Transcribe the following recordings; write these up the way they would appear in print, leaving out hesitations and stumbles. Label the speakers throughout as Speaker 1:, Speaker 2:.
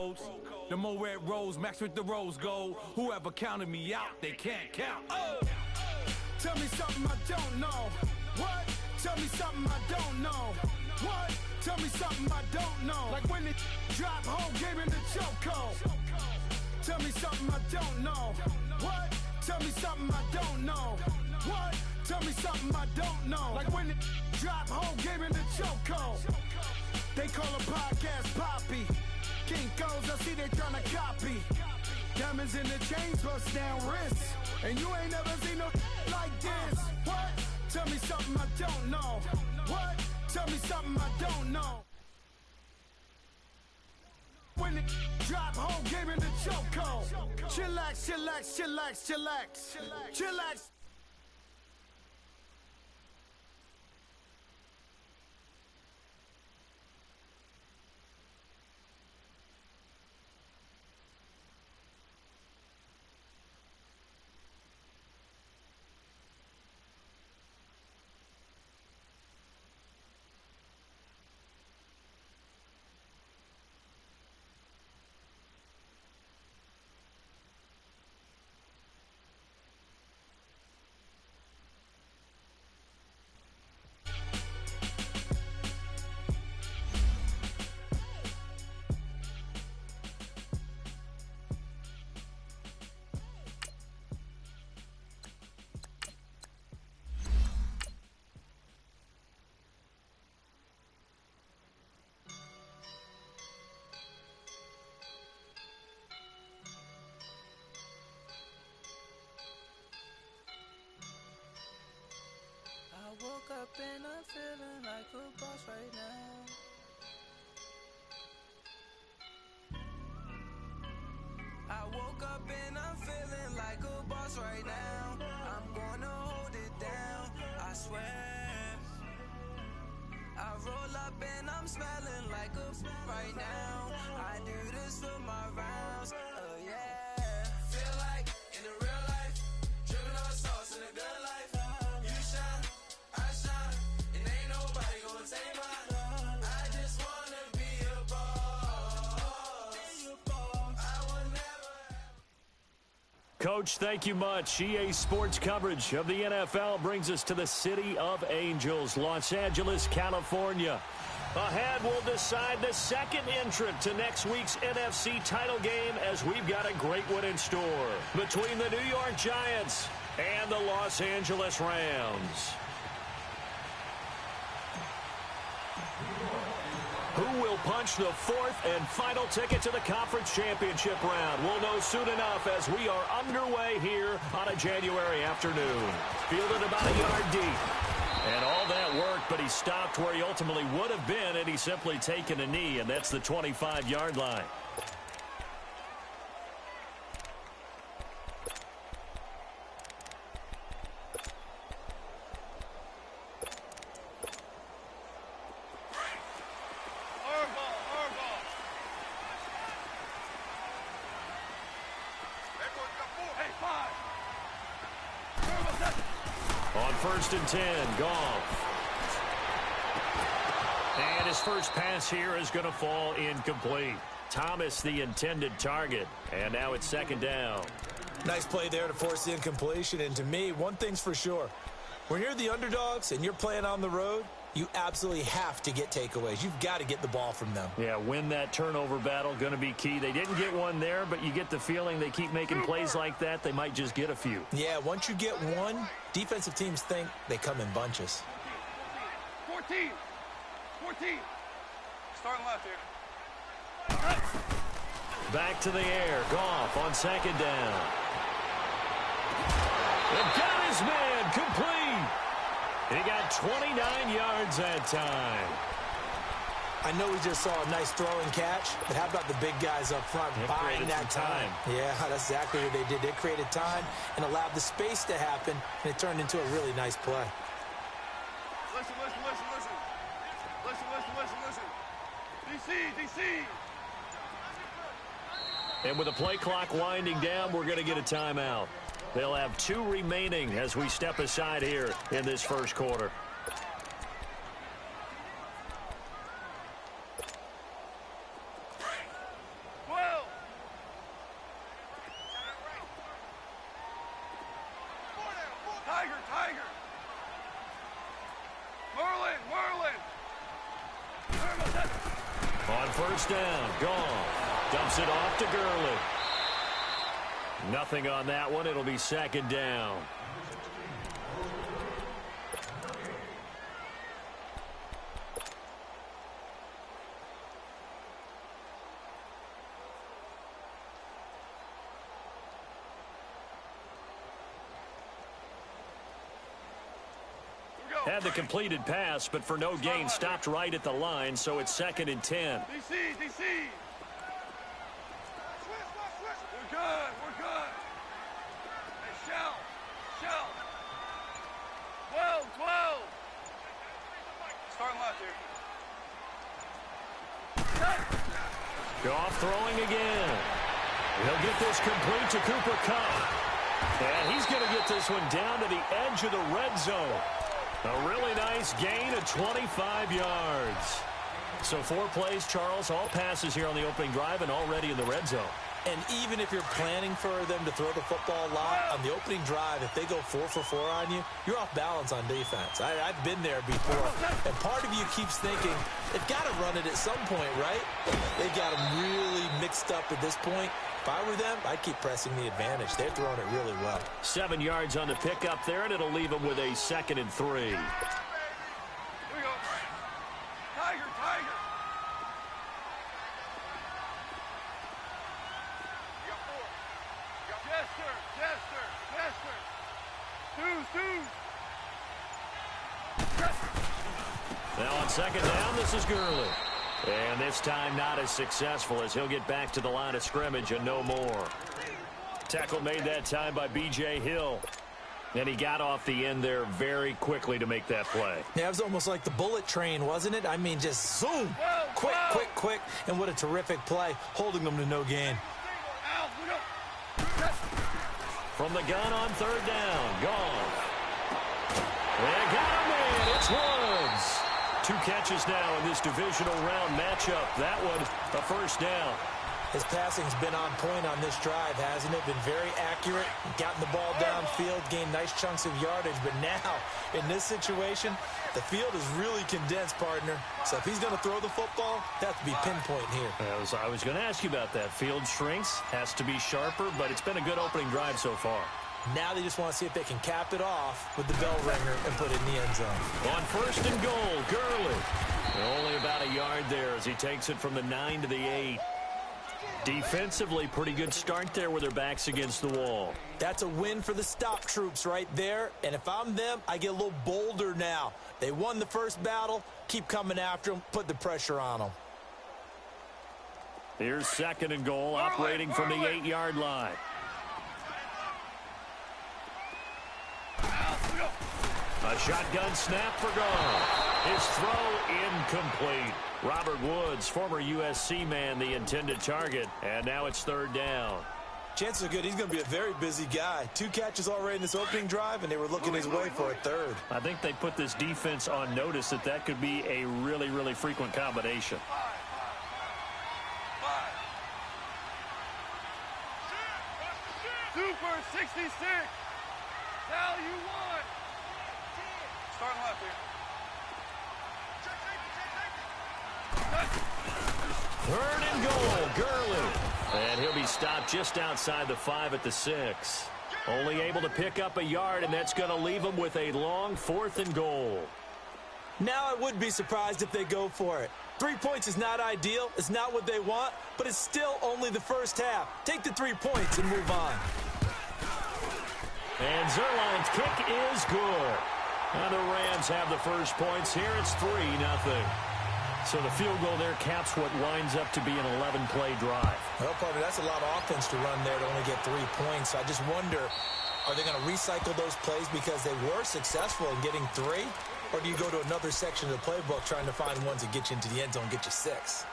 Speaker 1: codes. The more red rose, max with the rose gold. Whoever counted me out, they can't count. Oh! Tell me something I don't know. What? Tell me something I don't know. What? Tell me something I don't know. Like when it drop, whole game in the chokehold. Tell me something I don't know. What? Tell me something I don't know. What? Tell me something I don't know. Like when it drop, whole game in the chokehold. They call a podcast Poppy. Kinkos, I see they tryna copy. Diamonds in the chains, bust down wrists. And you ain't never seen no like this. What? Tell me something I don't know. What? Tell me something I don't know. When it drop, whole game in the chokehold. Chillax, chillax, chillax, chillax. Chillax.
Speaker 2: I woke up and I'm feeling like a boss right now. I woke up and I'm feeling like a boss right now. I'm gonna hold it down, I swear. I roll up and I'm smelling like a right now. I do this for my rounds, yeah. Feel like in the real life, dripping on sauce in a good life. You shine, I shine, and ain't nobody gonna take mine. I just wanna be a boss. I would never.
Speaker 3: Coach, thank you much. EA Sports coverage of the NFL brings us to the City of Angels, Los Angeles, California. Ahead, we'll decide the second entrant to next week's NFC title game as we've got a great one in store between the New York Giants and the Los Angeles Rams. Who will punch the fourth and final ticket to the conference championship round? We'll know soon enough as we are underway here on a January afternoon. Fielded about a yard deep. And all that worked, but he stopped where he ultimately would have been had he simply taken a knee, and that's the 25-yard line. On 1st and 10, Goff. And his first pass here is going to fall incomplete. Thomas, the intended target. And now it's 2nd down.
Speaker 4: Nice play there to force the incompletion. And to me, one thing's for sure. When you're the underdogs and you're playing on the road, you absolutely have to get takeaways. You've got to get the ball from them.
Speaker 3: Yeah, win that turnover battle, going to be key. They didn't get one there, but you get the feeling they keep making plays like that, they might just get a few.
Speaker 4: Yeah, once you get one, defensive teams think they come in bunches.
Speaker 5: 14. Starting left here.
Speaker 3: Back to the air. Goff on 2nd down. And got his man complete. He got 29 yards that time.
Speaker 4: I know we just saw a nice throw and catch, but how about the big guys up front buying that time? Yeah, that's exactly what they did. They created time and allowed the space to happen, and it turned into a really nice play.
Speaker 5: Listen. DC.
Speaker 3: And with the play clock winding down, we're going to get a timeout. They'll have 2 remaining as we step aside here in this first quarter.
Speaker 5: Go ahead. Tiger, Tiger. Merlin, Merlin.
Speaker 3: On first down, gone. Dumps it off to Gurley. Nothing on that one. It'll be second down. Had the completed pass, but for no gain, stopped right at the line, so it's 2nd and 10.
Speaker 5: DC, DC. We're good, we're good. Hey, Shell, Shell. 12, 12. Starting left here.
Speaker 3: Goff throwing again. He'll get this complete to Cooper Kupp. And he's going to get this one down to the edge of the red zone. A really nice gain of 25 yards. So 4 plays, Charles, all passes here on the opening drive and already in the red zone.
Speaker 4: And even if you're planning for them to throw the football a lot, on the opening drive, if they go 4 for 4 on you, you're off balance on defense. I've been there before. And part of you keeps thinking, they've got to run it at some point, right? They got them really mixed up at this point. If I were them, I'd keep pressing the advantage. They're throwing it really well.
Speaker 3: 7 yards on the pickup there, and it'll leave them with a 2nd and 3.
Speaker 5: Here we go. Tiger, Tiger. You got 4. You got Jester, Jester, Jester.
Speaker 3: Now on 2nd down, this is Gurley. And this time not as successful as he'll get back to the line of scrimmage and no more. Tackle made that time by B.J. Hill. And he got off the end there very quickly to make that play.
Speaker 4: Yeah, it was almost like the bullet train, wasn't it? I mean, just zoom. Quick, quick, quick. And what a terrific play, holding them to no gain.
Speaker 3: From the gun on 3rd down. Gone. They got him in. It's Woods. 2 catches now in this divisional round matchup. That one, a first down.
Speaker 4: His passing's been on point on this drive, hasn't it? Been very accurate, gotten the ball downfield, gained nice chunks of yardage. But now, in this situation, the field is really condensed, partner. So if he's going to throw the football, that has to be pinpoint here.
Speaker 3: I was going to ask you about that. Field shrinks, has to be sharper, but it's been a good opening drive so far.
Speaker 4: Now they just want to see if they can cap it off with the bell ringer and put it in the end zone.
Speaker 3: On 1st and goal, Gurley. Only about a yard there as he takes it from the 9 to the 8. Defensively, pretty good start there with their backs against the wall.
Speaker 4: That's a win for the stop troops right there. And if I'm them, I get a little bolder now. They won the first battle. Keep coming after them. Put the pressure on them.
Speaker 3: Here's 2nd and goal, operating from the 8-yard line. A shotgun snap for Goff. His throw incomplete. Robert Woods, former USC man, the intended target. And now it's 3rd down.
Speaker 4: Chances are good he's going to be a very busy guy. 2 catches already in this opening drive, and they were looking his way for a 3rd.
Speaker 3: I think they put this defense on notice that could be a really, really frequent combination.
Speaker 5: Super 66. Now you won. Starting left here.
Speaker 3: 3rd and goal, Gurley. And he'll be stopped just outside the 5 at the 6. Only able to pick up a yard, and that's going to leave him with a long 4th and goal.
Speaker 4: Now I would be surprised if they go for it. 3 points is not ideal. It's not what they want, but it's still only the first half. Take the 3 points and move on.
Speaker 3: And Zerline's kick is good. And the Rams have the first points here. It's 3-0. So the field goal there caps what winds up to be an 11-play drive.
Speaker 4: Well, partner, that's a lot of offense to run there to only get 3 points. So I just wonder, are they going to recycle those plays because they were successful in getting 3? Or do you go to another section of the playbook trying to find ones that get you into the end zone and get you 6?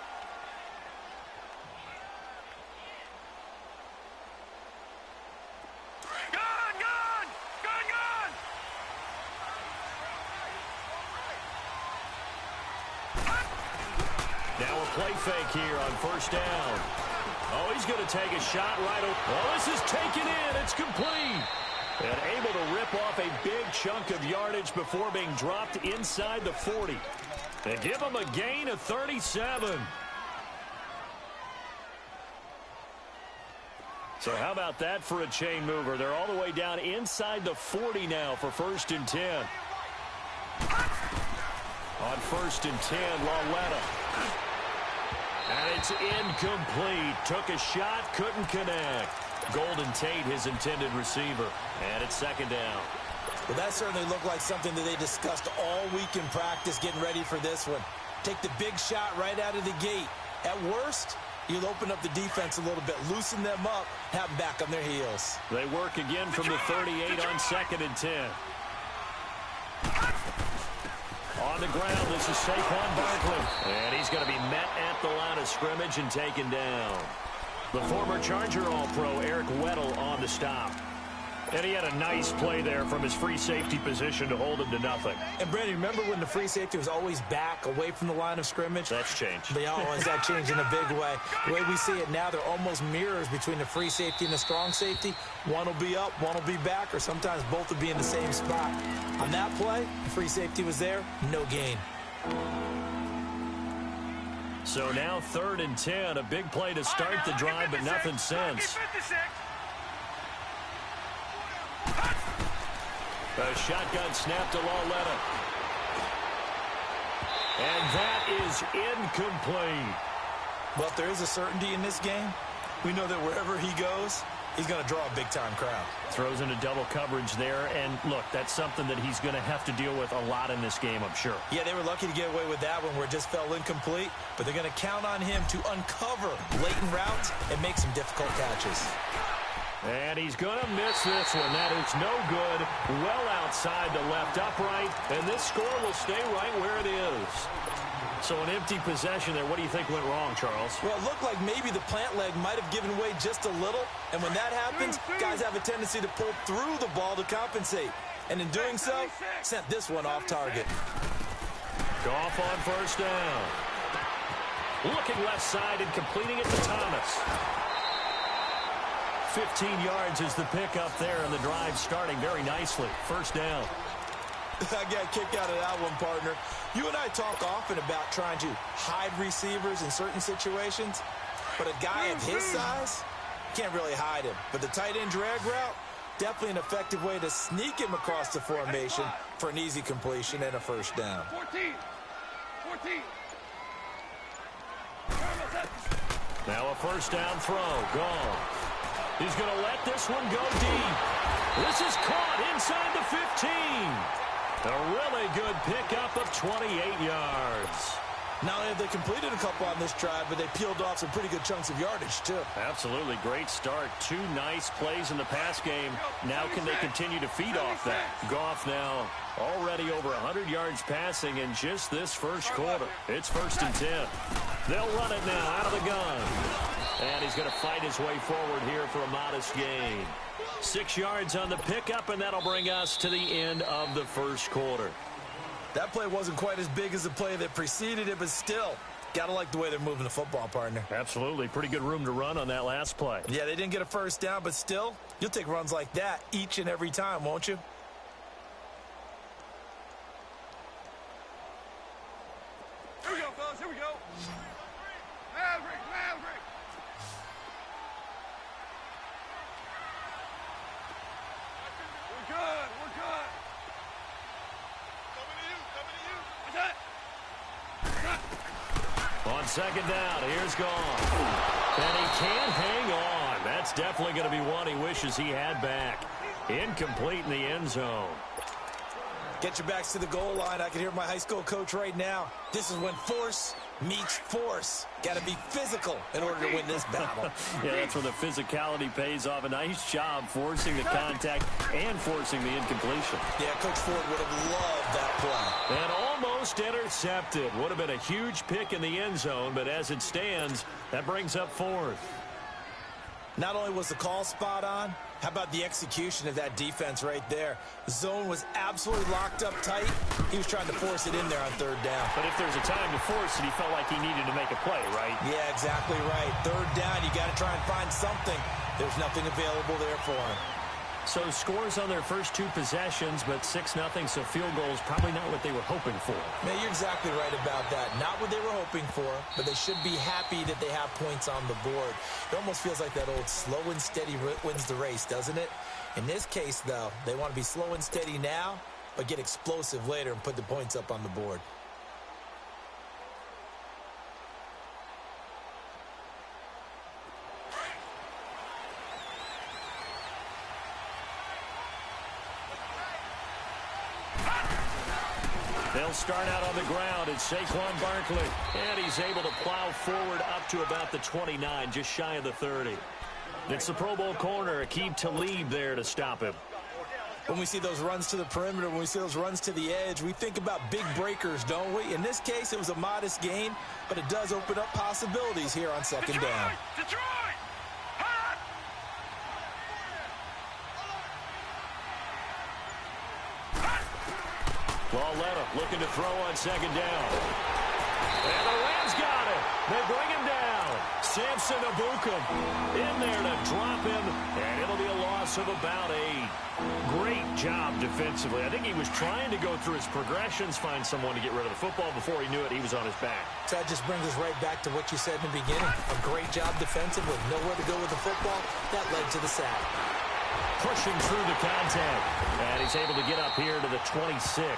Speaker 3: Now a play fake here on first down. Oh, he's going to take a shot right over. Oh, this is taken in. It's complete. And able to rip off a big chunk of yardage before being dropped inside the 40. And give him a gain of 37. So how about that for a chain mover? They're all the way down inside the 40 now for 1st and 10. On 1st and 10, Lauletta. And it's incomplete. Took a shot, couldn't connect. Golden Tate, his intended receiver. And it's 2nd down.
Speaker 4: Well, that certainly looked like something that they discussed all week in practice, getting ready for this one. Take the big shot right out of the gate. At worst, you'll open up the defense a little bit, loosen them up, have them back on their heels.
Speaker 3: They work again from the 38 on 2nd and 10. On the ground, this is Saquon Barkley. And he's going to be met at the line of scrimmage and taken down. The former Charger All-Pro Eric Weddle on the stop. And he had a nice play there from his free safety position to hold him to nothing.
Speaker 4: And, Brandon, remember when the free safety was always back, away from the line of scrimmage?
Speaker 3: That's changed.
Speaker 4: They always that changed in a big way. The way we see it now, they're almost mirrors between the free safety and the strong safety. One will be up, one will be back, or sometimes both will be in the same spot. On that play, the free safety was there, no gain.
Speaker 3: So now 3rd and 10, a big play to start the drive, but nothing since. A shotgun snap to Lauletta. And that is incomplete.
Speaker 4: Well, if there is a certainty in this game, we know that wherever he goes, he's going to draw a big-time crowd.
Speaker 3: Throws into double coverage there, and look, that's something that he's going to have to deal with a lot in this game, I'm sure.
Speaker 4: Yeah, they were lucky to get away with that one where it just fell incomplete, but they're going to count on him to uncover blatant routes and make some difficult catches.
Speaker 3: And he's going to miss this one. That is no good. Well outside the left upright, and this score will stay right where it is. So an empty possession there. What do you think went wrong, Charles?
Speaker 4: Well, it looked like maybe the plant leg might have given way just a little, and when that happens, guys have a tendency to pull through the ball to compensate. And in doing so, sent this one off target.
Speaker 3: Goff on 1st down. Looking left side and completing it to Thomas. 15 yards is the pickup there, and the drive starting very nicely. 1st down.
Speaker 4: I got a kick out of that one, partner. You and I talk often about trying to hide receivers in certain situations, but a guy of his size can't really hide him. But the tight end drag route, definitely an effective way to sneak him across the formation for an easy completion and a 1st down.
Speaker 5: 14.
Speaker 3: Now a 1st down throw. Gone. He's going to let this one go deep. This is caught inside the 15. A really good pickup of 28 yards.
Speaker 4: Not only have they completed a couple on this drive, but they peeled off some pretty good chunks of yardage, too.
Speaker 3: Absolutely. Great start. 2 nice plays in the pass game. Now can they continue to feed off that? Goff now already over 100 yards passing in just this 1st quarter. It's 1st and 10. They'll run it now out of the gun. And he's going to fight his way forward here for a modest gain. 6 yards on the pickup, and that'll bring us to the end of the 1st quarter.
Speaker 4: That play wasn't quite as big as the play that preceded it, but still, got to like the way they're moving the football, partner.
Speaker 3: Absolutely. Pretty good room to run on that last play.
Speaker 4: Yeah, they didn't get a 1st down, but still, you'll take runs like that each and every time, won't you?
Speaker 5: Here we go, fellas. Here we go. Maverick. We're good.
Speaker 3: On 2nd down, here's Goff. And he can't hang on. That's definitely going to be one he wishes he had back. Incomplete in the end zone.
Speaker 4: Get your backs to the goal line. I can hear my high school coach right now. This is when force meets force. Got to be physical in order to win this battle.
Speaker 3: Yeah, that's where the physicality pays off. A nice job forcing the contact and forcing the incompletion.
Speaker 4: Yeah, Coach Ford would have loved that play.
Speaker 3: And almost intercepted. Would have been a huge pick in the end zone, but as it stands, that brings up 4th.
Speaker 4: Not only was the call spot on, how about the execution of that defense right there? The zone was absolutely locked up tight. He was trying to force it in there on 3rd down.
Speaker 3: But if there's a time to force it, he felt like he needed to make a play, right?
Speaker 4: Yeah, exactly right. 3rd down, you got to try and find something. There's nothing available there for him.
Speaker 3: So scores on their first 2 possessions, but 6-0, so field goals probably not what they were hoping for.
Speaker 4: Man, you're exactly right about that. Not what they were hoping for, but they should be happy that they have points on the board. It almost feels like that old slow and steady wins the race, doesn't it? In this case, though, they want to be slow and steady now, but get explosive later and put the points up on the board.
Speaker 3: They'll start out on the ground. It's Saquon Barkley. And he's able to plow forward up to about the 29, just shy of the 30. It's the Pro Bowl corner, Aqib Talib there to stop him.
Speaker 4: When we see those runs to the perimeter, when we see those runs to the edge, we think about big breakers, don't we? In this case, it was a modest gain, but it does open up possibilities here on second down.
Speaker 5: Detroit!
Speaker 3: Lauletta looking to throw on second down. And the Rams got it. They bring him down. Samson Ebukam in there to drop him, and it'll be a loss of about 8. Great job defensively. I think he was trying to go through his progressions, find someone to get rid of the football. Before he knew it, he was on his back.
Speaker 4: So that just brings us right back to what you said in the beginning. A great job defensively. Nowhere to go with the football. That led to the sack.
Speaker 3: Pushing through the contact. And he's able to get up here to the 26.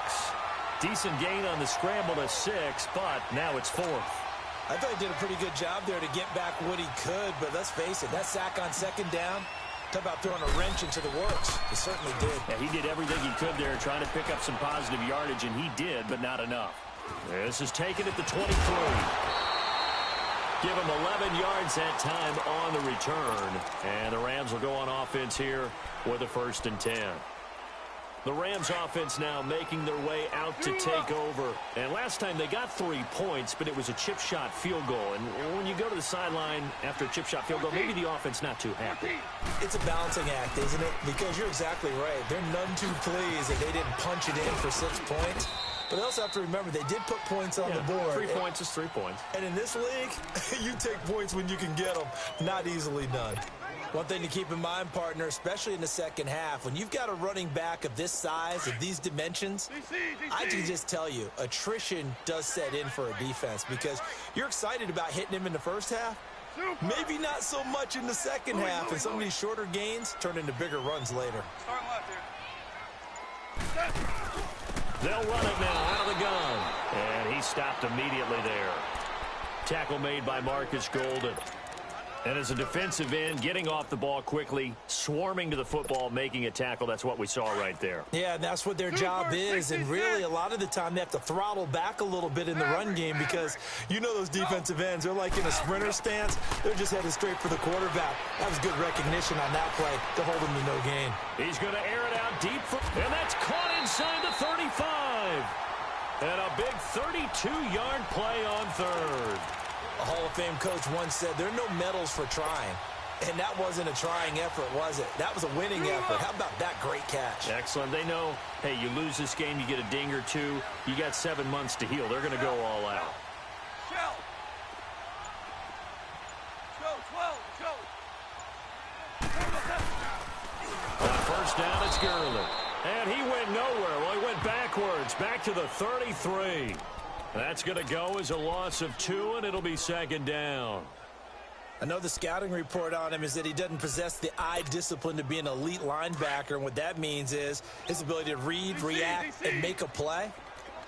Speaker 3: Decent gain on the scramble to 6, but now it's 4th.
Speaker 4: I thought he did a pretty good job there to get back what he could, but let's face it, that sack on second down, talk about throwing a wrench into the works. He certainly did.
Speaker 3: Yeah, he did everything he could there, trying to pick up some positive yardage, and he did, but not enough. This is taken at the 23. Give him 11 yards that time on the return. And the Rams will go on offense here with a 1st and 10. The Rams offense now making their way out to take over. And last time they got 3 points, but it was a chip shot field goal. And when you go to the sideline after a chip shot field goal, maybe the offense not too happy.
Speaker 4: It's a balancing act, isn't it? Because you're exactly right. They're none too pleased that they didn't punch it in for 6 points. But they also have to remember they did put points on the board.
Speaker 3: 3 points is 3 points.
Speaker 4: And in this league, you take points when you can get them. Not easily done. One thing to keep in mind, partner, especially in the second half, when you've got a running back of this size, of these dimensions, I can just tell you, attrition does set in for a defense because you're excited about hitting him in the first half. Maybe not so much in the second half, and some of these shorter gains turn into bigger runs later.
Speaker 5: Start left here.
Speaker 3: They'll run it now out of the gun. And he stopped immediately there. Tackle made by Marcus Golden. And as a defensive end, getting off the ball quickly, swarming to the football, making a tackle, that's what we saw right there.
Speaker 4: Yeah, and that's what their job is, and really a lot of the time they have to throttle back a little bit in the run game because you know those defensive ends, they're like in a sprinter stance. They're just headed straight for the quarterback. That was good recognition on that play to hold him to no gain.
Speaker 3: He's going to air it out deep, and that's caught inside the 35. And a big 32-yard play on 3rd.
Speaker 4: A Hall of Fame coach once said, there are no medals for trying. And that wasn't a trying effort, was it? That was a winning effort. How about that great catch?
Speaker 3: Excellent. They know, hey, you lose this game, you get a ding or 2. You got 7 months to heal. They're going to go all out.
Speaker 5: Shell.
Speaker 3: On 1st down, it's Gurley. And he went nowhere. Well, he went backwards, back to the 33. That's going to go as a loss of 2, and it'll be 2nd down.
Speaker 4: I know the scouting report on him is that he doesn't possess the eye discipline to be an elite linebacker, and what that means is his ability to read, react, and make a play.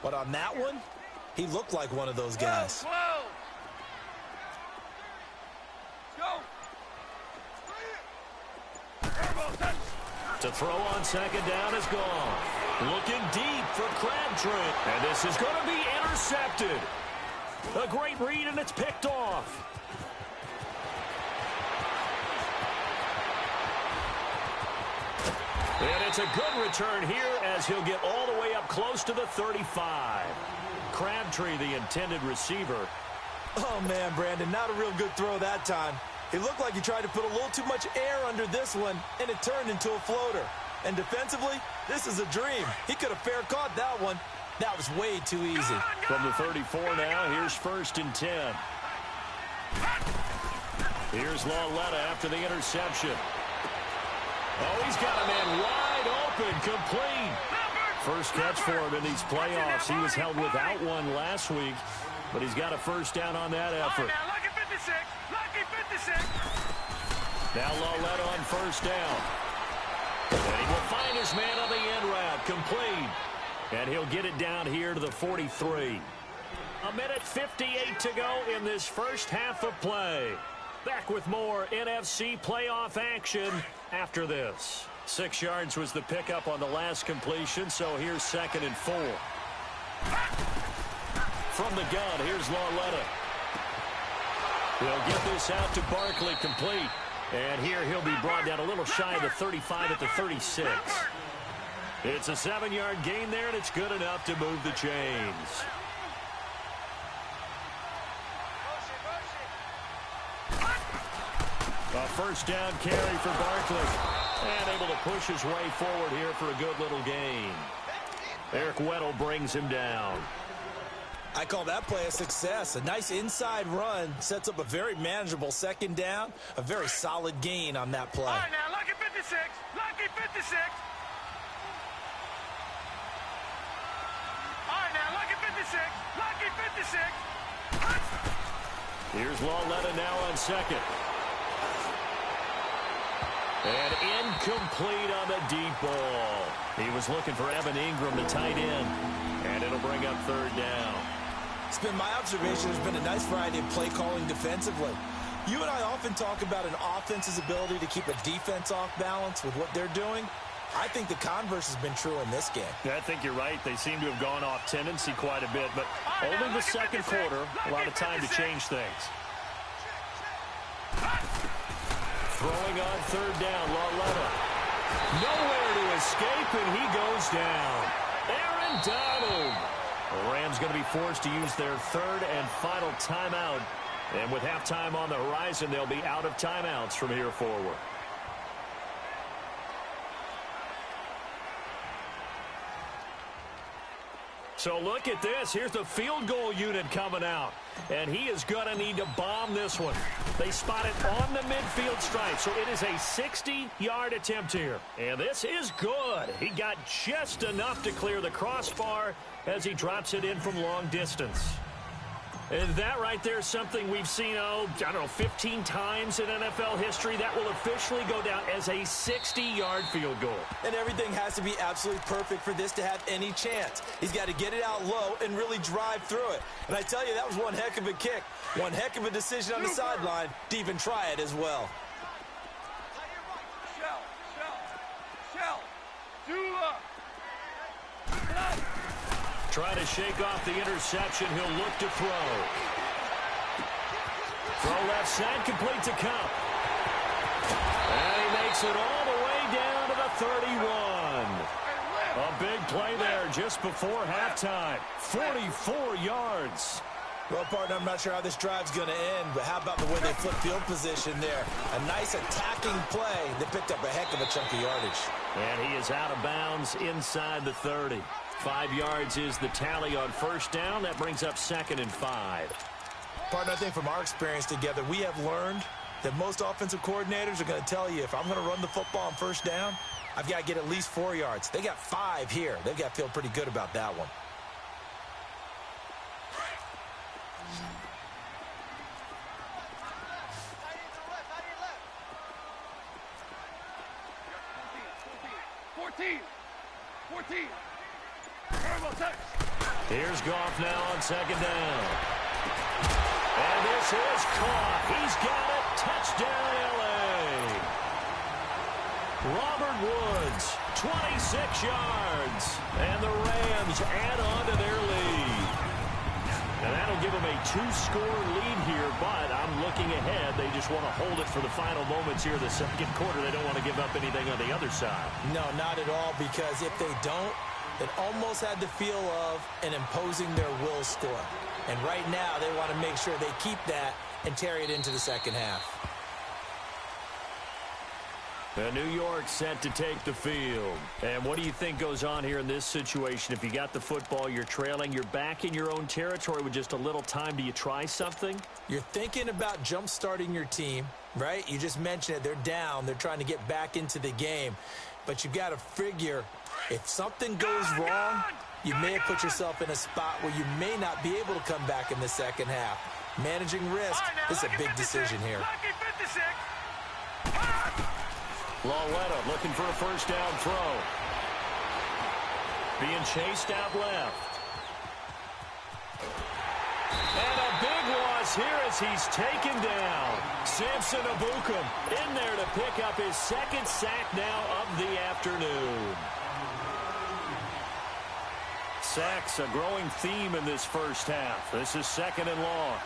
Speaker 4: But on that one, he looked like one of those guys.
Speaker 3: To throw on 2nd down is gone. Looking deep for Crabtree. And this is going to be intercepted. A great read, and it's picked off. And it's a good return here as he'll get all the way up close to the 35. Crabtree, the intended receiver.
Speaker 4: Oh, man, Brandon, not a real good throw that time. It looked like he tried to put a little too much air under this one, and it turned into a floater. And defensively, this is a dream. He could have fair caught that one. That was way too easy.
Speaker 3: From the 34 now, here's 1st and 10. Here's Lauletta after the interception. Oh, he's got a man wide open, complete. First catch for him in these playoffs. He was held without one last week, but he's got a first down on that effort.
Speaker 5: Now, lucky 56. Lucky 56.
Speaker 3: Now Loletta on first down. And he will find his man on the end route, complete. And he'll get it down here to the 43. A minute 58 to go in this first half of play. Back with more NFC playoff action after this. 6 yards was the pickup on the last completion, so here's 2nd and 4. From the gun, here's Loletta. He'll get this out to Barkley, complete. And here he'll be brought down a little shy of the 35 at the 36. It's a 7-yard gain there, and it's good enough to move the chains. A first down carry for Barkley. And able to push his way forward here for a good little gain. Eric Weddle brings him down.
Speaker 4: I call that play a success. A nice inside run sets up a very manageable 2nd down. A very solid gain on that play.
Speaker 5: All right, now, lucky 56. Lucky 56. All right, now, lucky 56. Lucky 56.
Speaker 3: Here's Loletta now on 2nd. And incomplete on the deep ball. He was looking for Evan Ingram, the tight end. And it'll bring up 3rd down.
Speaker 4: It's been my observation. There's been a nice variety of play calling defensively. You and I often talk about an offense's ability to keep a defense off balance with what they're doing. I think the converse has been true in this game.
Speaker 3: Yeah, I think you're right. They seem to have gone off tendency quite a bit, but only the 2nd quarter, a lot of time to change things. Throwing on 3rd down, Loletta. Nowhere to escape, and he goes down. Aaron Donald. The Rams going to be forced to use their 3rd and final timeout. And with halftime on the horizon, they'll be out of timeouts from here forward. So look at this. Here's the field goal unit coming out. And he is going to need to bomb this one. They spot it on the midfield stripe. So it is a 60-yard attempt here. And this is good. He got just enough to clear the crossbar as he drops it in from long distance. And that right there is something we've seen, I don't know, 15 times in NFL history. That will officially go down as a 60-yard field goal.
Speaker 4: And everything has to be absolutely perfect for this to have any chance. He's got to get it out low and really drive through it. And I tell you, that was one heck of a kick. One heck of a decision on the sideline to even try it as well.
Speaker 5: Shell. Dula.
Speaker 3: Trying to shake off the interception. He'll look to throw. Throw left side, complete to Cup. And he makes it all the way down to the 31. A big play there just before halftime. 44 yards.
Speaker 4: Well, partner, I'm not sure how this drive's going to end, but how about the way they flip field position there? A nice attacking play that picked up a heck of a chunk of yardage.
Speaker 3: And he is out of bounds inside the 30. 5 yards is the tally on first down. That brings up 2nd and 5.
Speaker 4: Partner, I think from our experience together, we have learned that most offensive coordinators are going to tell you, if I'm going to run the football on first down, I've got to get at least 4 yards. They got 5 here. They've got to feel pretty good about that one.
Speaker 3: Here's Goff now on 2nd down. And this is caught. He's got it. Touchdown, L.A. Robert Woods, 26 yards. And the Rams add on to their lead. And that'll give them a 2-score lead here, but I'm looking ahead. They just want to hold it for the final moments here of the 2nd quarter. They don't want to give up anything on the other side.
Speaker 4: No, not at all, because if they don't, it almost had the feel of an imposing their will score. And right now, they want to make sure they keep that and carry it into the second half.
Speaker 3: New York set to take the field. And what do you think goes on here in this situation? If you got the football, you're trailing, you're back in your own territory with just a little time. Do you try something?
Speaker 4: You're thinking about jump-starting your team, right? You just mentioned it. They're down. They're trying to get back into the game. But you've got to figure if something goes wrong, you may have put yourself in a spot where you may not be able to come back in the second half. Managing risk is a big decision here.
Speaker 3: Lawletta looking for a first down throw. Being chased out left. And a big loss here as he's taken down. Samson Abukum in there to pick up his second sack now of the afternoon. Sacks a growing theme in this first half. This is 2nd and long.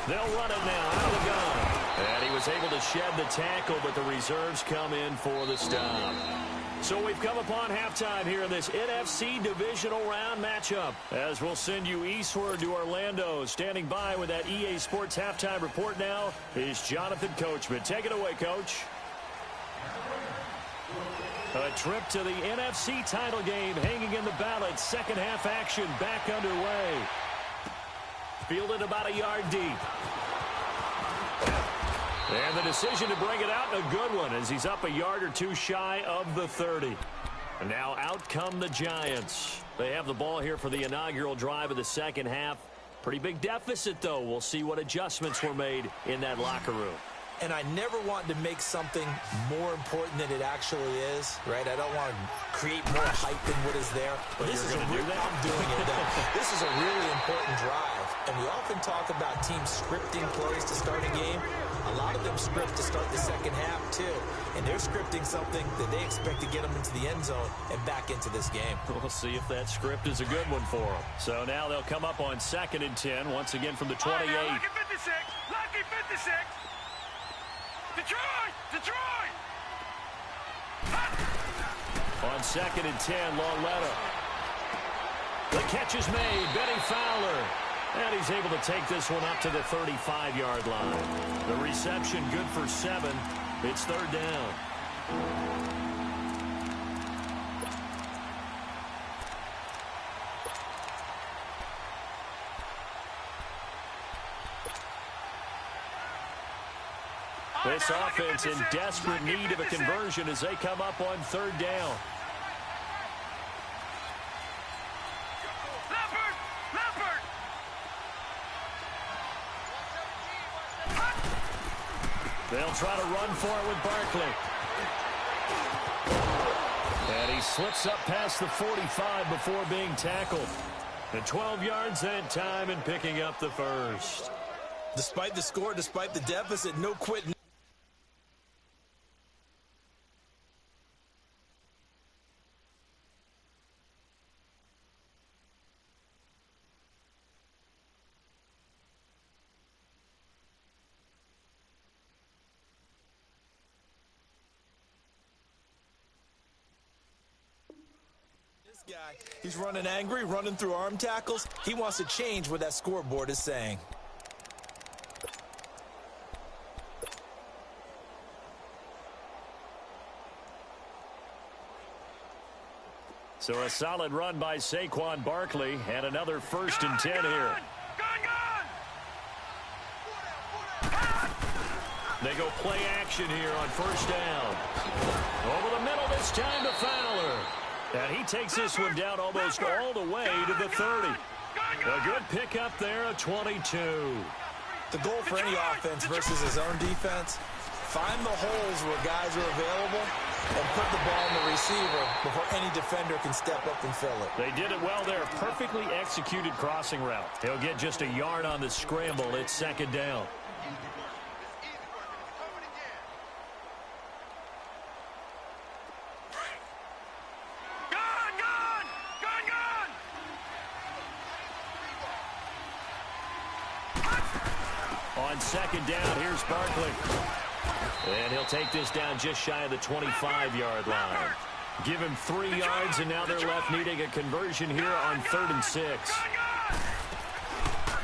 Speaker 3: They'll run it now out of the gun. And he was able to shed the tackle, but the reserves come in for the stop. So we've come upon halftime here in this NFC divisional round matchup. As we'll send you eastward to Orlando. Standing by with that EA Sports halftime report now is Jonathan Coachman. Take it away, Coach. A trip to the NFC title game hanging in the balance. Second half action back underway. Fielded about a yard deep. And the decision to bring it out, a good one, as he's up a yard or two shy of the 30. And now out come the Giants. They have the ball here for the inaugural drive of the second half. Pretty big deficit, though. We'll see what adjustments were made in that locker room.
Speaker 4: And I never want to make something more important than it actually is, right? I don't want to create more hype than what is there.
Speaker 3: But this is I'm doing it.
Speaker 4: This is a really important drive. And we often talk about teams scripting plays to start a game. A lot of them script to start the second half, too. And they're scripting something that they expect to get them into the end zone and back into this game.
Speaker 3: We'll see if that script is a good one for them. So now they'll come up on 2nd and 10, once again from the 28.
Speaker 5: Lucky 56! Lucky 56! Detroit! Detroit!
Speaker 3: On 2nd and 10, Lawletta. The catch is made. Benny Fowler. And he's able to take this one up to the 35-yard line. The reception good for 7. It's 3rd down. This offense in desperate need of a conversion as they come up on 3rd down. They'll try to run for it with Barkley. And he slips up past the 45 before being tackled. And 12 yards that time and picking up the first.
Speaker 4: Despite the score, despite the deficit, no quitting. Guy. He's running angry, running through arm tackles. He wants to change what that scoreboard is saying.
Speaker 3: So a solid run by Saquon Barkley and another 1st and 10 here. They go play action here on 1st down. Over the middle this time to Fowler. And he takes this one down almost all the way to the 30. A good pickup there, a 22.
Speaker 4: The goal for any offense versus his own defense, find the holes where guys are available and put the ball in the receiver before any defender can step up and fill it.
Speaker 3: They did it well there. Perfectly executed crossing route. He'll get just a yard on the scramble. It's 2nd down. On 2nd down, here's Barkley. And he'll take this down just shy of the 25-yard line. Give him 3 yards, and now they're left needing a conversion here on 3rd and 6.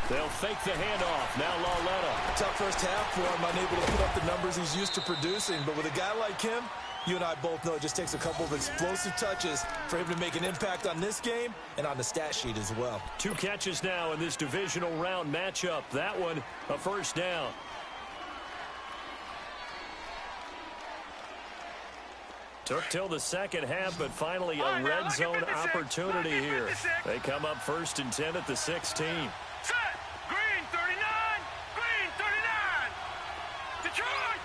Speaker 3: They'll fake the handoff. Now Lauletta.
Speaker 4: Tough first half for him, unable to put up the numbers he's used to producing. But with a guy like him, you and I both know it just takes a couple of explosive touches for him to make an impact on this game and on the stat sheet as well.
Speaker 3: 2 catches now in this divisional round matchup. That one, a first down. Took till the second half, but finally a red zone opportunity here. They come up 1st and 10 at the 16.
Speaker 5: Set. Green 39. Green 39. Detroit.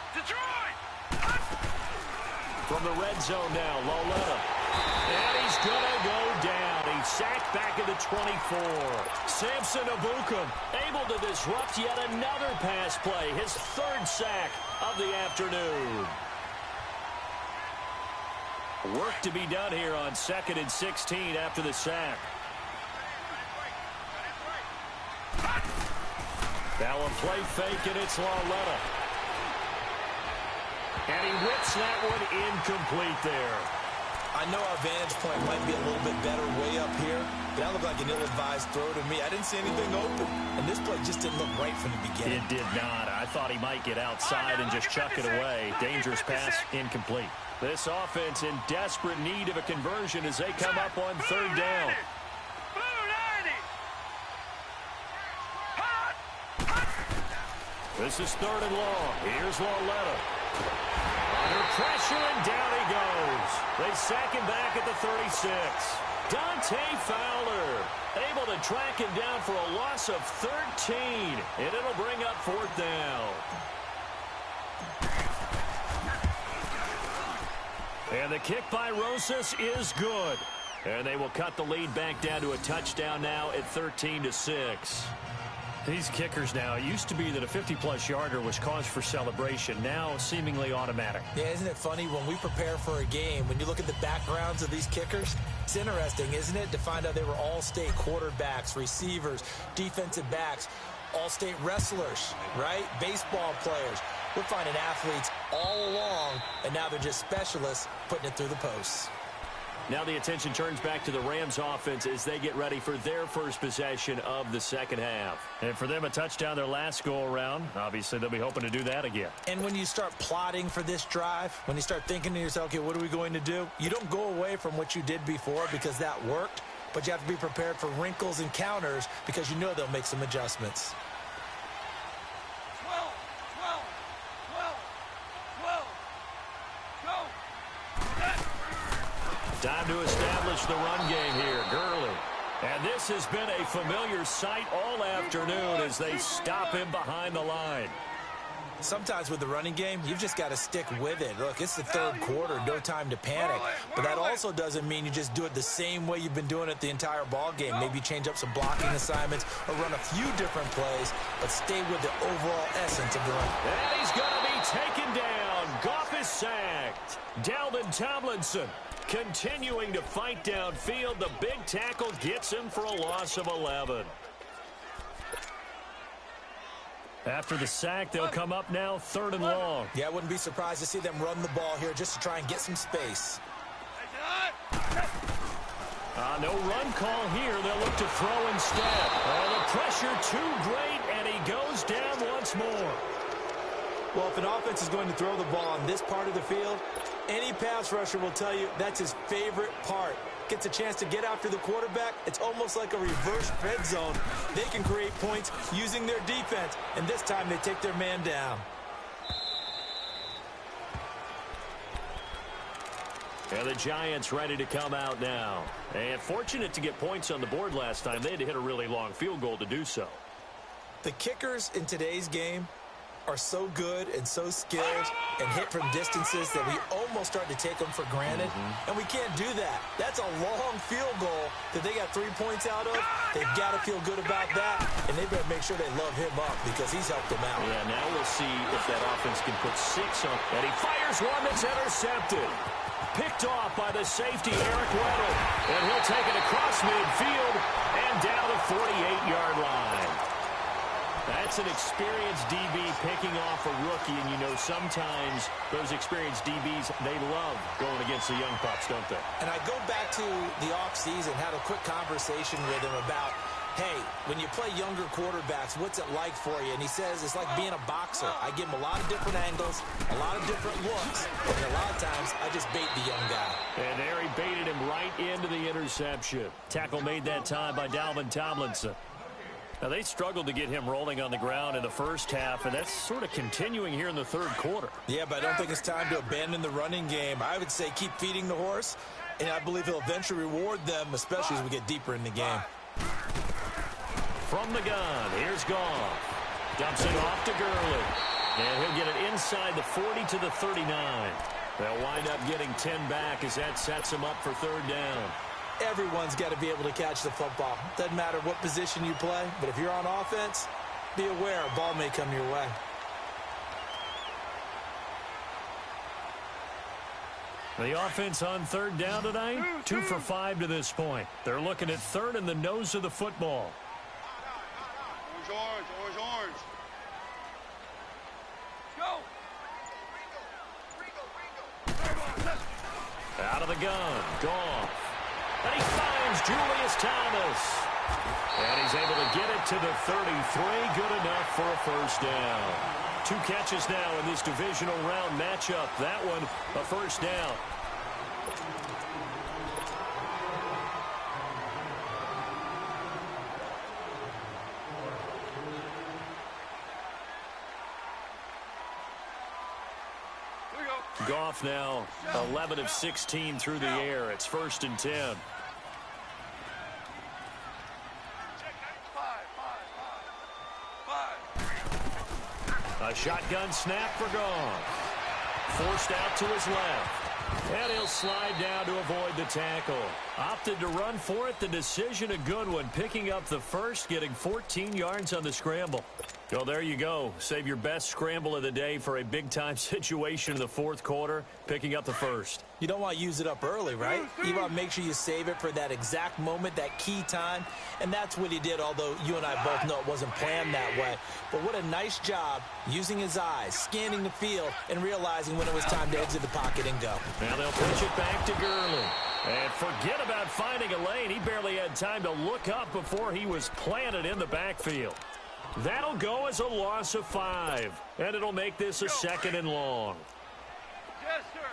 Speaker 3: From the red zone now, Lauletta. And he's going to go down. He's sacked back at the 24. Samson Abukum able to disrupt yet another pass play. His 3rd sack of the afternoon. Work to be done here on 2nd and 16 after the sack. Now a play fake, and it's Lauletta. And he whips that one incomplete there.
Speaker 4: I know our vantage point might be a little bit better way up here, but that looked like an ill-advised throw to me. I didn't see anything open, and this play just didn't look right from the beginning.
Speaker 3: It did not. I thought he might get outside and just chuck it away. Dangerous pass, incomplete. This offense in desperate need of a conversion as they come up on 3rd down. This is 3rd and long. Here's Lauletta. Under pressure, and down he goes. They sack him back at the 36. Dante Fowler able to track him down for a loss of 13, and it'll bring up 4th down. And the kick by Rosas is good. And they will cut the lead back down to a touchdown now at 13-6. These kickers now, it used to be that a 50-plus yarder was cause for celebration. Now seemingly automatic.
Speaker 4: Yeah, isn't it funny when we prepare for a game, when you look at the backgrounds of these kickers, it's interesting, isn't it, to find out they were all-state quarterbacks, receivers, defensive backs, all-state wrestlers, right? Baseball players. We're finding athletes all along, and now they're just specialists putting it through the posts.
Speaker 3: Now the attention turns back to the Rams offense as they get ready for their first possession of the second half. And for them, a touchdown their last go-around. Obviously, they'll be hoping to do that again.
Speaker 4: And when you start plotting for this drive, when you start thinking to yourself, okay, what are we going to do? You don't go away from what you did before because that worked, but you have to be prepared for wrinkles and counters because you know they'll make some adjustments.
Speaker 5: 12. Go.
Speaker 3: Time to establish the run game here. Gurley. And this has been a familiar sight all afternoon as they stop him behind the line.
Speaker 4: Sometimes with the running game, you've just got to stick with it. Look, it's the 3rd quarter, no time to panic. But that also doesn't mean you just do it the same way you've been doing it the entire ball game. Maybe change up some blocking assignments or run a few different plays, but stay with the overall essence of the run.
Speaker 3: And he's going to be taken down. Goff is sacked. Dalvin Tomlinson continuing to fight downfield. The big tackle gets him for a loss of 11. After the sack, they'll come up now 3rd and long.
Speaker 4: Yeah, I wouldn't be surprised to see them run the ball here just to try and get some space.
Speaker 3: No run call here. They'll look to throw instead. The pressure too great, and he goes down once more.
Speaker 4: Well, if an offense is going to throw the ball on this part of the field, any pass rusher will tell you that's his favorite part. Gets a chance to get after the quarterback. It's almost like a reverse red zone. They can create points using their defense, and this time they take their man down.
Speaker 3: And the Giants ready to come out now. And fortunate to get points on the board last time. They had to hit a really long field goal to do so.
Speaker 4: The kickers in today's game are so good and so skilled and hit from distances that we almost start to take them for granted. And we can't do that. That's a long field goal that they got 3 points out of. They've got to feel good about that, and they better make sure they love him up because he's helped them out.
Speaker 3: Yeah, now we'll see if that offense can put 6 on. And he fires one that's intercepted. Picked off by the safety, Eric Weddle. And he'll take it across midfield and down the 48-yard line. That's an experienced DB picking off a rookie, and you know sometimes those experienced DBs, they love going against the young pups, don't they?
Speaker 4: And I go back to the offseason, had a quick conversation with him about hey, when you play younger quarterbacks, what's it like for you? And he says it's like being a boxer. I give him a lot of different angles, a lot of different looks, and a lot of times I just bait the young guy.
Speaker 3: And there he baited him right into the interception. Tackle made that time by Dalvin Tomlinson. Now, they struggled to get him rolling on the ground in the first half, and that's sort of continuing here in the third quarter.
Speaker 4: Yeah, but I don't think it's time to abandon the running game. I would say keep feeding the horse, and I believe he'll eventually reward them, especially as we get deeper in the game.
Speaker 3: From the gun, here's Goff. Dumps it off to Gurley. And he'll get it inside the 40 to the 39. They'll wind up getting 10 back as that sets him up for third down.
Speaker 4: Everyone's got to be able to catch the football. Doesn't matter what position you play, but if you're on offense, be aware a ball may come your way.
Speaker 3: The offense on third down tonight, 2 for 5 to this point. They're looking at third in the nose of the football.
Speaker 5: Orange, orange, orange. Go.
Speaker 3: Out of the gun, Goff. And he finds Julius Thomas. And he's able to get it to the 33. Good enough for a first down. 2 catches now in this divisional round matchup. That one, a first down. Goff now 11 of 16 through the air. It's 1st and 10. A shotgun snap for Goff. Forced out to his left. And he'll slide down to avoid the tackle. Opted to run for it. The decision a good one. Picking up the first, getting 14 yards on the scramble. Well, there you go. Save your best scramble of the day for a big-time situation in the fourth quarter, picking up the first.
Speaker 4: You don't want to use it up early, right? You want to make sure you save it for that exact moment, that key time, and that's what he did, although you and I both know it wasn't planned that way. But what a nice job using his eyes, scanning the field, and realizing when it was time to exit the pocket and go.
Speaker 3: Now they'll pitch it back to Gurley. And forget about finding a lane. He barely had time to look up before he was planted in the backfield. That'll go as a loss of 5. And it'll make this a 2nd and long.
Speaker 5: Jester.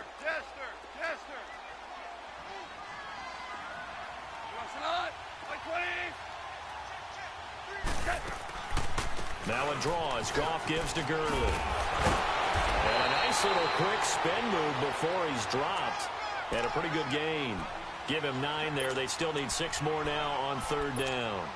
Speaker 3: Now a draw as Goff gives to Gurley. And a nice little quick spin move before he's dropped. And a pretty good gain. Give him 9 there. They still need 6 more now on third down.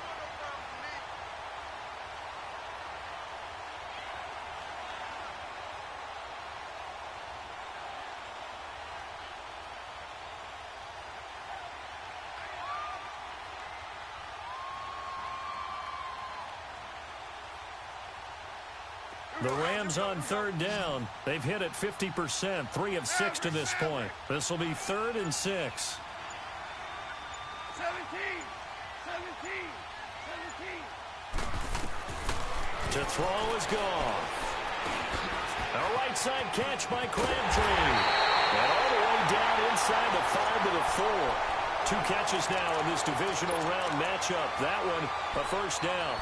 Speaker 3: The Rams on third down. They've hit it 50%, 3 of 6 to this point. This will be 3rd and 6.
Speaker 5: 17.
Speaker 3: To throw is Goff. A right side catch by Crabtree. And all the way down inside the 5 to the 4. 2 catches now in this divisional round matchup. That one, a first down.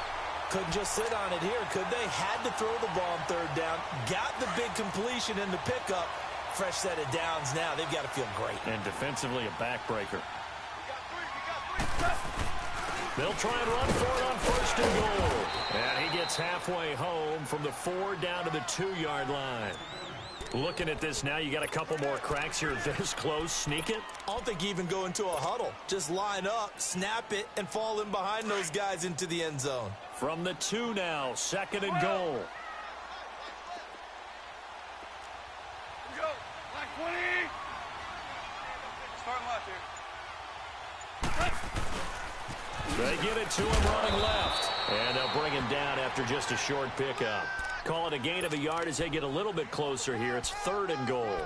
Speaker 4: Couldn't just sit on it here, could they? Had to throw the ball on third down. Got the big completion in the pickup. Fresh set of downs now. They've got to feel great.
Speaker 3: And defensively, a backbreaker. They'll try and run for it on 1st and goal. And he gets halfway home from the 4 down to the 2-yard line. Looking at this now, you got a couple more cracks here this close. Sneak it?
Speaker 4: I don't think you even go into a huddle. Just line up, snap it, and fall in behind those guys into the end zone.
Speaker 3: From the 2 now, 2nd and goal.
Speaker 5: Here we go. Black 20. Start left here.
Speaker 3: They get it to him running left. And they'll bring him down after just a short pickup. Call it a gain of a yard as they get a little bit closer here. It's 3rd and goal.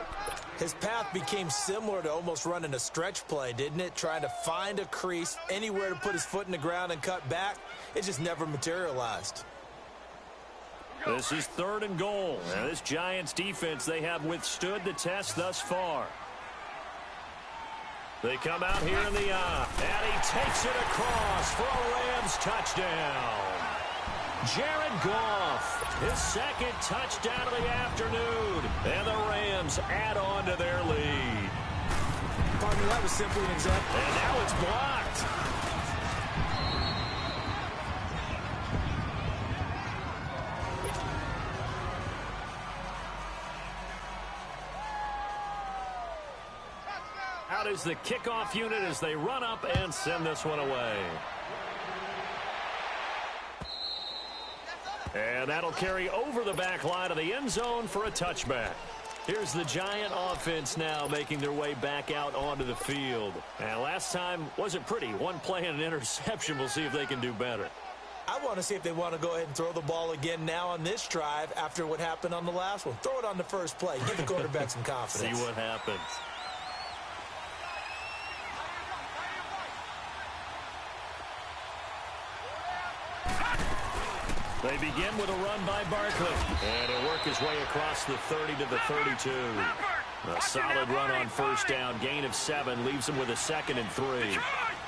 Speaker 4: His path became similar to almost running a stretch play, didn't it? Trying to find a crease, anywhere to put his foot in the ground and cut back. It just never materialized.
Speaker 3: This is 3rd and goal. Now, this Giants defense, they have withstood the test thus far. They come out here in the eye, and he takes it across for a Rams touchdown. Jared Goff, his second touchdown of the afternoon, and the Rams add on to their lead.
Speaker 4: Pardon me, that was simply an example.
Speaker 3: And now it's blocked. Out is the kickoff unit as they run up and send this one away. And that'll carry over the back line of the end zone for a touchback. Here's the Giant offense now making their way back out onto the field. And last time wasn't pretty. One play and an interception. We'll see if they can do better.
Speaker 4: I want to see if they want to go ahead and throw the ball again now on this drive after what happened on the last one. Throw it on the first play. Give the quarterback some confidence.
Speaker 3: See what happens. They begin with a run by Barkley. And he'll work his way across the 30 to the 32. A solid run on first down. Gain of 7 leaves him with a 2nd and 3.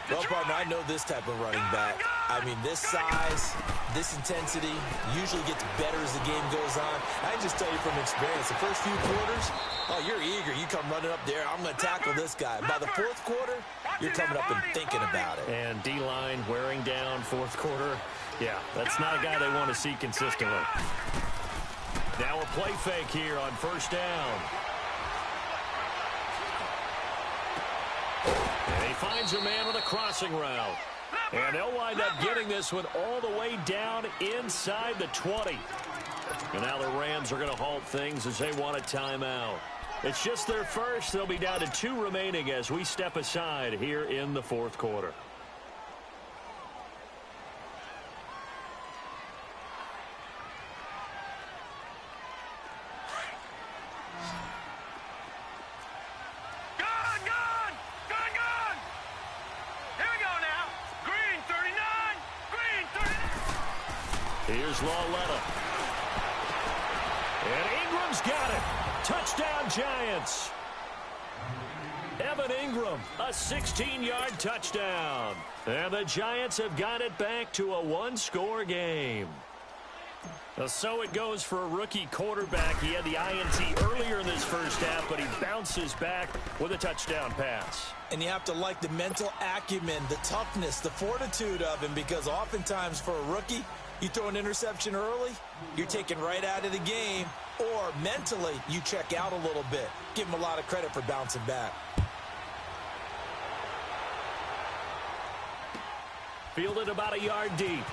Speaker 4: Well, partner, I know this type of running back. I mean, this size, this intensity usually gets better as the game goes on. I can just tell you from experience, the first few quarters, oh, you're eager. You come running up there. I'm going to tackle this guy. By the fourth quarter, you're coming up and thinking about it.
Speaker 3: And D-line wearing down fourth quarter. Yeah, that's not a guy they want to see consistently. Now a play fake here on first down. And he finds a man with a crossing route. And they'll wind up getting this one all the way down inside the 20. And now the Rams are going to halt things as they want a timeout. It's just their first. They'll be down to 2 remaining as we step aside here in the fourth quarter. Here's Lawletta. And Ingram's got it. Touchdown, Giants. Evan Ingram, a 16-yard touchdown. And the Giants have got it back to a 1-score game. So it goes for a rookie quarterback. He had the INT earlier in this first half, but he bounces back with a touchdown pass.
Speaker 4: And you have to like the mental acumen, the toughness, the fortitude of him, because oftentimes for a rookie, you throw an interception early, you're taken right out of the game, or mentally you check out a little bit. Give him a lot of credit for bouncing back.
Speaker 3: Fielded about a yard deep.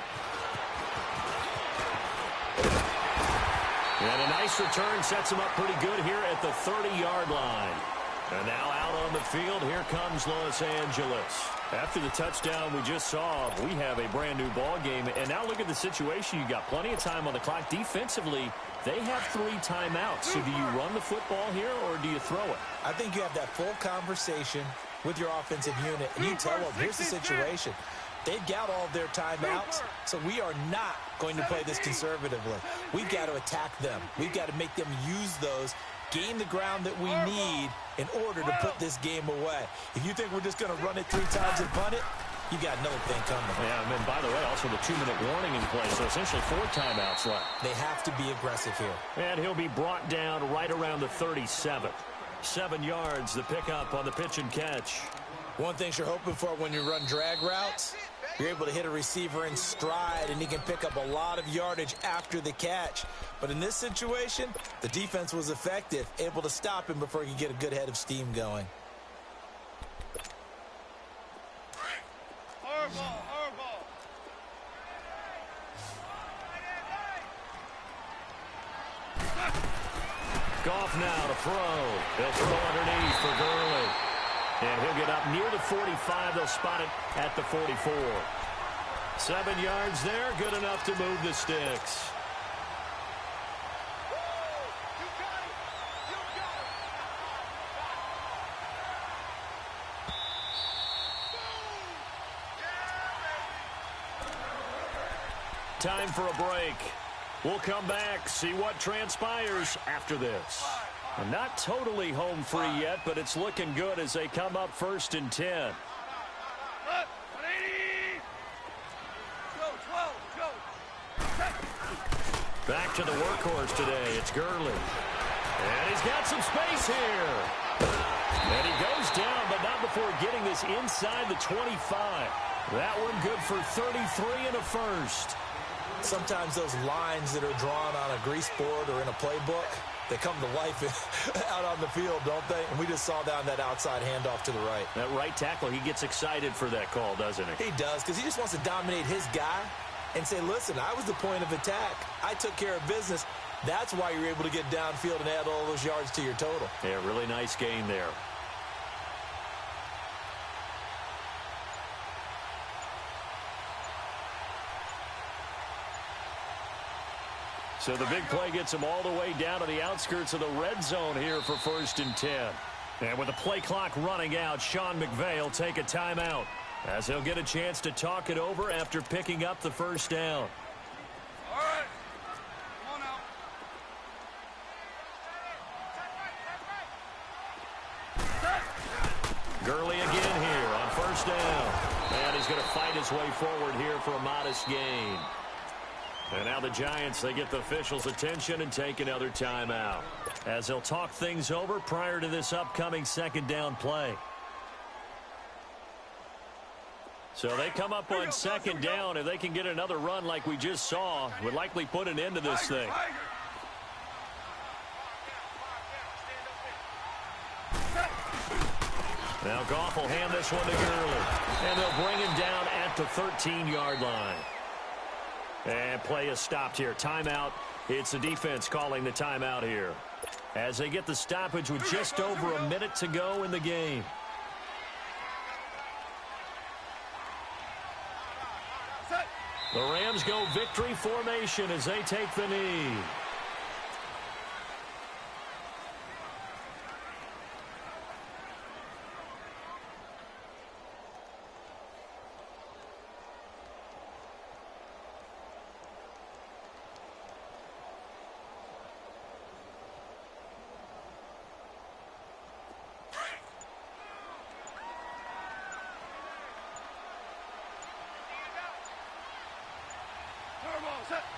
Speaker 3: And a nice return sets him up pretty good here at the 30-yard line. And now out on the field, here comes Los Angeles. After the touchdown we just saw, we have a brand-new ball game. And now look at the situation. You got plenty of time on the clock. Defensively, they have 3 timeouts. So do you run the football here or do you throw it?
Speaker 4: I think you have that full conversation with your offensive unit, and you tell them, here's the situation. They've got all of their timeouts, so we are not going to play this conservatively. We've got to attack them. We've got to make them use those, gain the ground that we need in order to put this game away. If you think we're just going to run it 3 times and punt it, you got another thing coming.
Speaker 3: Yeah, and by the way, also the 2-minute warning in place, so essentially 4 timeouts left.
Speaker 4: They have to be aggressive here.
Speaker 3: And he'll be brought down right around the 37. 7 yards, the pickup on the pitch and catch.
Speaker 4: One thing you're hoping for when you run drag routes, you're able to hit a receiver in stride, and he can pick up a lot of yardage after the catch. But in this situation, the defense was effective, able to stop him before he could get a good head of steam going.
Speaker 3: Goff now to throw. They'll throw underneath for Gurley. And he'll get up near the 45. They'll spot it at the 44. 7 yards there, good enough to move the sticks. Time for a break. We'll come back, see what transpires after this. And not totally home free yet, but it's looking good as they come up 1st and 10. Back to the workhorse today. It's Gurley. And he's got some space here. And he goes down, but not before getting this inside the 25. That one good for 33 and a first.
Speaker 4: Sometimes those lines that are drawn on a grease board or in a playbook, they come to life out on the field, don't they? And we just saw down that outside handoff to the right.
Speaker 3: That right tackle, he gets excited for that call, doesn't he?
Speaker 4: He does, because he just wants to dominate his guy and say, listen, I was the point of attack. I took care of business. That's why you're able to get downfield and add all those yards to your total.
Speaker 3: Yeah, really nice gain there. So the big play gets him all the way down to the outskirts of the red zone here for 1st and 10. And with the play clock running out, Sean McVay will take a timeout as he'll get a chance to talk it over after picking up the first down.
Speaker 5: All right. Come on now.
Speaker 3: Gurley again here on 1st down. And he's going to fight his way forward here for a modest gain. And now the Giants, they get the officials' attention and take another timeout as they'll talk things over prior to this upcoming 2nd down play. So they come up on 2nd down. If they can get another run like we just saw, would likely put an end to this thing. Now Goff will hand this one to Gurley. And they'll bring him down at the 13-yard line. And play is stopped here. Timeout. It's the defense calling the timeout here as they get the stoppage with just over a minute to go in the game. The Rams go victory formation as they take the knee.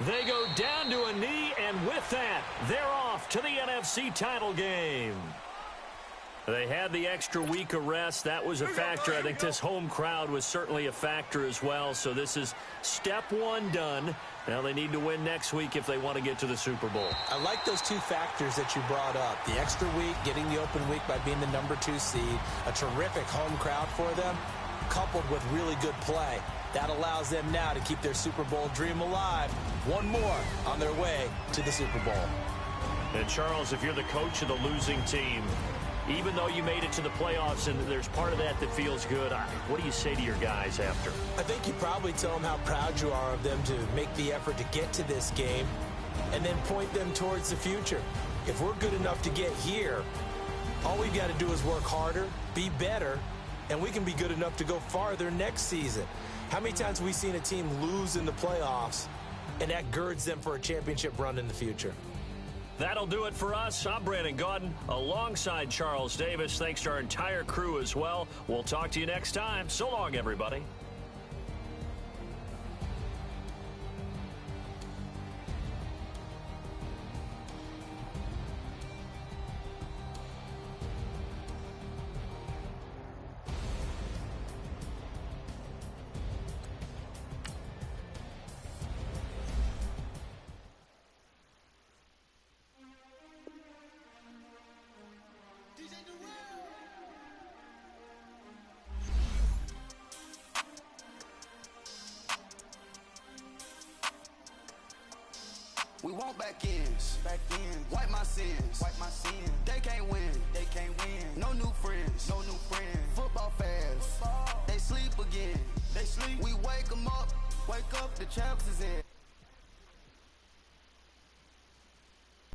Speaker 3: They go down to a knee, and with that, they're off to the NFC title game. They had the extra week of rest. That was a factor. I think this home crowd was certainly a factor as well. So this is step one done. Now they need to win next week if they want to get to the Super Bowl.
Speaker 4: I like those two factors that you brought up. The extra week, getting the open week by being the number 2 seed, a terrific home crowd for them, coupled with really good play. That allows them now to keep their Super Bowl dream alive. One more on their way to the Super Bowl.
Speaker 3: And Charles, if you're the coach of the losing team, even though you made it to the playoffs and there's part of that that feels good, what do you say to your guys after?
Speaker 4: I think you probably tell them how proud you are of them to make the effort to get to this game and then point them towards the future. If we're good enough to get here, all we've got to do is work harder, be better, and we can be good enough to go farther next season. How many times have we seen a team lose in the playoffs, and that girds them for a championship run in the future?
Speaker 3: That'll do it for us. I'm Brandon Gaudin alongside Charles Davis. Thanks to our entire crew as well. We'll talk to you next time. So long, everybody.
Speaker 2: We want back ends. Wipe my sins. They can't win. No new friends. Football fans. They sleep again. We wake them up. The champs is in.